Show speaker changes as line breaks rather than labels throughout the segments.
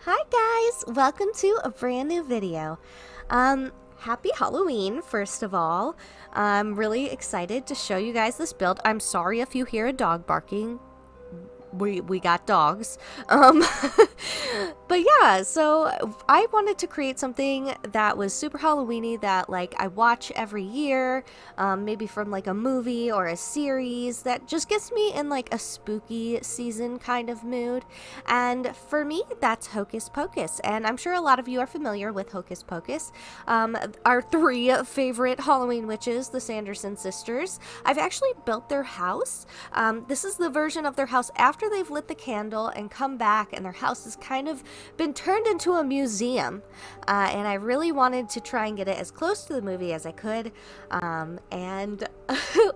Hi guys, welcome to a brand new video. Happy Halloween, first of all. I'm really excited to show you guys this build. I'm sorry if you hear a dog barking. We got dogs. But yeah, so I wanted to create something that was super Halloweeny that like I watch every year, maybe from like a movie or a series that just gets me in like a spooky season kind of mood. And for me, that's Hocus Pocus. And I'm sure a lot of you are familiar with Hocus Pocus. Our three favorite Halloween witches, the Sanderson sisters. I've actually built their house. This is the version of their house after they've lit the candle and come back, and their house has kind of been turned into a museum. And I really wanted to try and get it as close to the movie as I could. And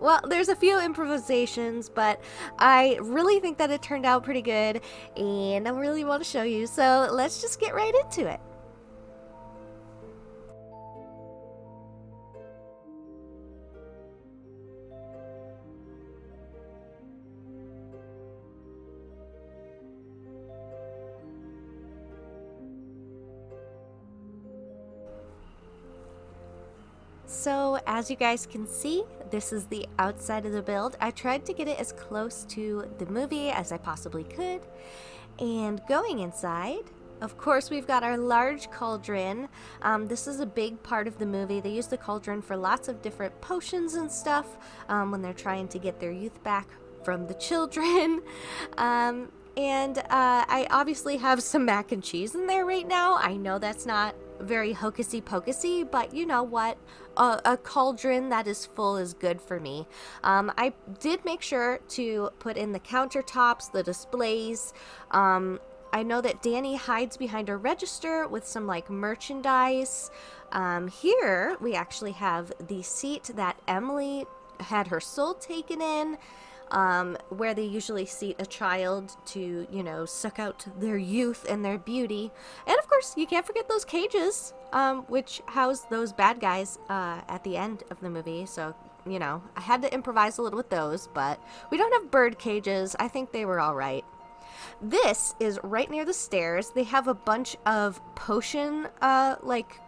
well, there's a few improvisations, but I really think that it turned out pretty good, and I really want to show you. So let's just get right into it. So as you guys can see, this is the outside of the build. I tried to get it as close to the movie as I possibly could. And going inside, of course, we've got our large cauldron. This is a big part of the movie. They use the cauldron for lots of different potions and stuff when they're trying to get their youth back from the children. I obviously have some mac and cheese in there right now. I know that's not very hocusy pocusy, but you know what? A cauldron that is full is good for me. I did make sure to put in the countertops, the displays. I know that Danny hides behind a register with some like merchandise. Here we actually have the seat that Emily had her soul taken in. Where they usually seat a child to, you know, suck out their youth and their beauty. And of course, you can't forget those cages, which house those bad guys at the end of the movie. So, you know, I had to improvise a little with those, but we don't have bird cages. I think they were all right. This is right near the stairs. They have a bunch of potion, like,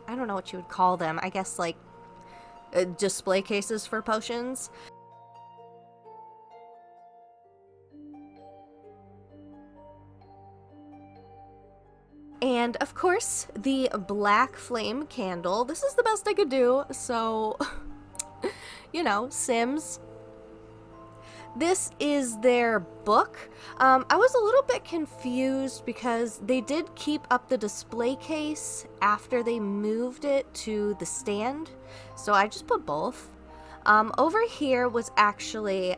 I don't know what you would call them. I guess, like, display cases for potions. And of course, the black flame candle. This is the best I could do, so, you know, Sims. This is their book. I was a little bit confused because they did keep up the display case after they moved it to the stand, so I just put both. Over here was actually,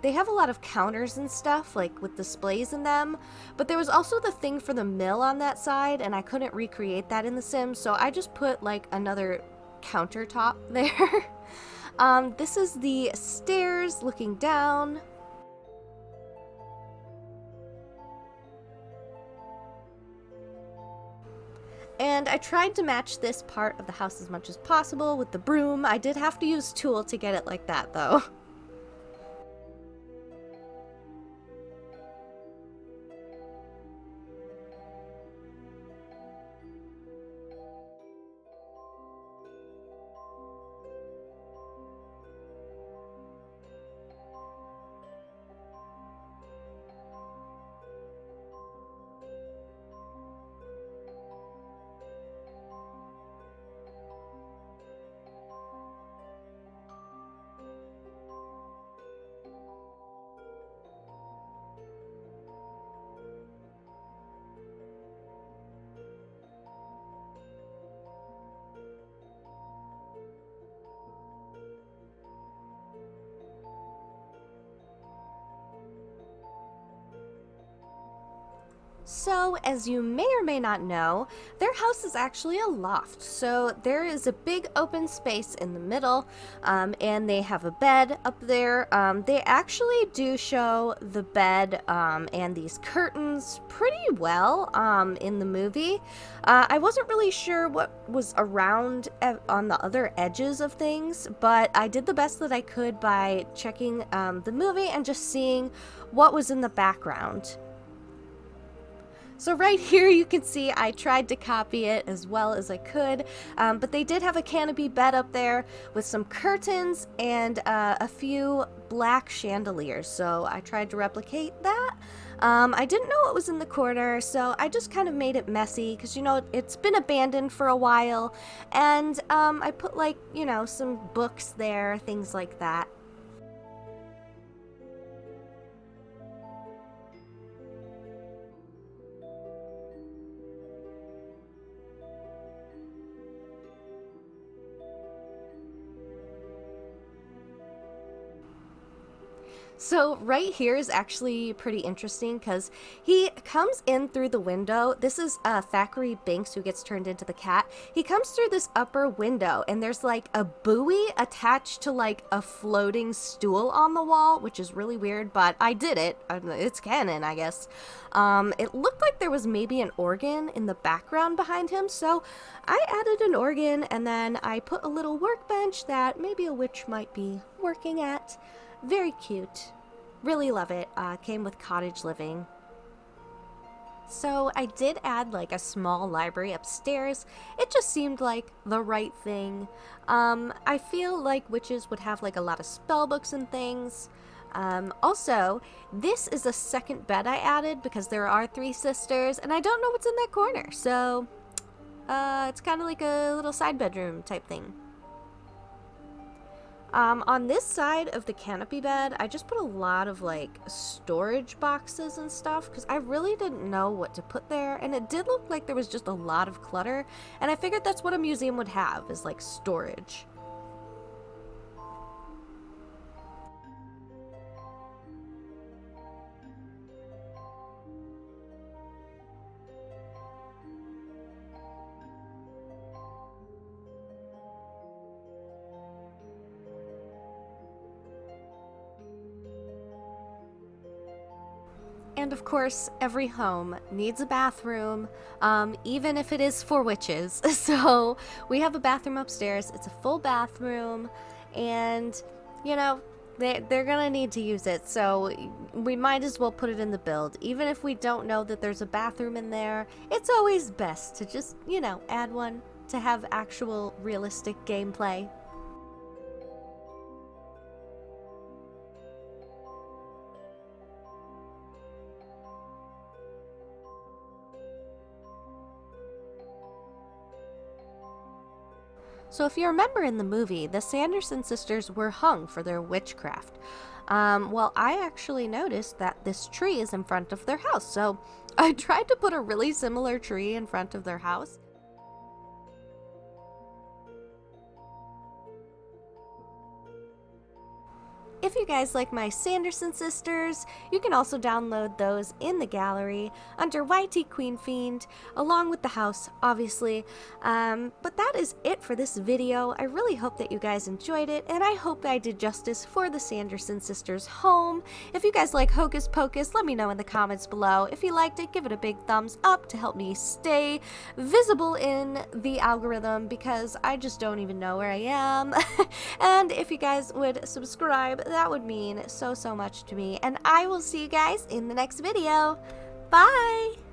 they have a lot of counters and stuff, like with displays in them, but there was also the thing for the mill on that side, and I couldn't recreate that in The Sims, so I just put like another countertop there. This is the stairs looking down. And I tried to match this part of the house as much as possible with the broom. I did have to use tool to get it like that though. So, as you may or may not know, their house is actually a loft. So, there is a big open space in the middle, and they have a bed up there. They actually do show the bed and these curtains pretty well in the movie. I wasn't really sure what was around on the other edges of things, but I did the best that I could by checking the movie and just seeing what was in the background. So right here you can see I tried to copy it as well as I could, but they did have a canopy bed up there with some curtains and a few black chandeliers, so I tried to replicate that. I didn't know what was in the corner, so I just kind of made it messy because, you know, it's been abandoned for a while, and I put, like, you know, some books there, things like that. So right here is actually pretty interesting because he comes in through the window. This is Thackeray Binks, who gets turned into the cat. He comes through this upper window and there's like a buoy attached to like a floating stool on the wall, which is really weird, but I did it. It's canon, I guess. It looked like there was maybe an organ in the background behind him, so I added an organ and then I put a little workbench that maybe a witch might be working at. Very cute. Really love it. Came with cottage living. So I did add like a small library upstairs. It just seemed like the right thing. I feel like witches would have like a lot of spell books and things. Also, this is a second bed I added because there are 3 sisters and I don't know what's in that corner. So it's kind of like a little side bedroom type thing. On this side of the canopy bed, I just put a lot of like storage boxes and stuff because I really didn't know what to put there, and it did look like there was just a lot of clutter, and I figured that's what a museum would have, is like storage. And of course, every home needs a bathroom, even if it is for witches. So we have a bathroom upstairs. It's a full bathroom, and you know, they're gonna need to use it. So we might as well put it in the build. Even if we don't know that there's a bathroom in there, it's always best to just, you know, add one to have actual realistic gameplay. So if you remember in the movie, the Sanderson sisters were hung for their witchcraft. Well, I actually noticed that this tree is in front of their house, so I tried to put a really similar tree in front of their house. If you guys like my Sanderson sisters, you can also download those in the gallery under YTQueenFiend, along with the house, obviously. But that is it for this video. I really hope that you guys enjoyed it, and I hope I did justice for the Sanderson sisters' home. If you guys like Hocus Pocus, let me know in the comments below. If you liked it, give it a big thumbs up to help me stay visible in the algorithm, because I just don't even know where I am. And if you guys would subscribe, that would mean so much to me, and I will see you guys in the next video. Bye!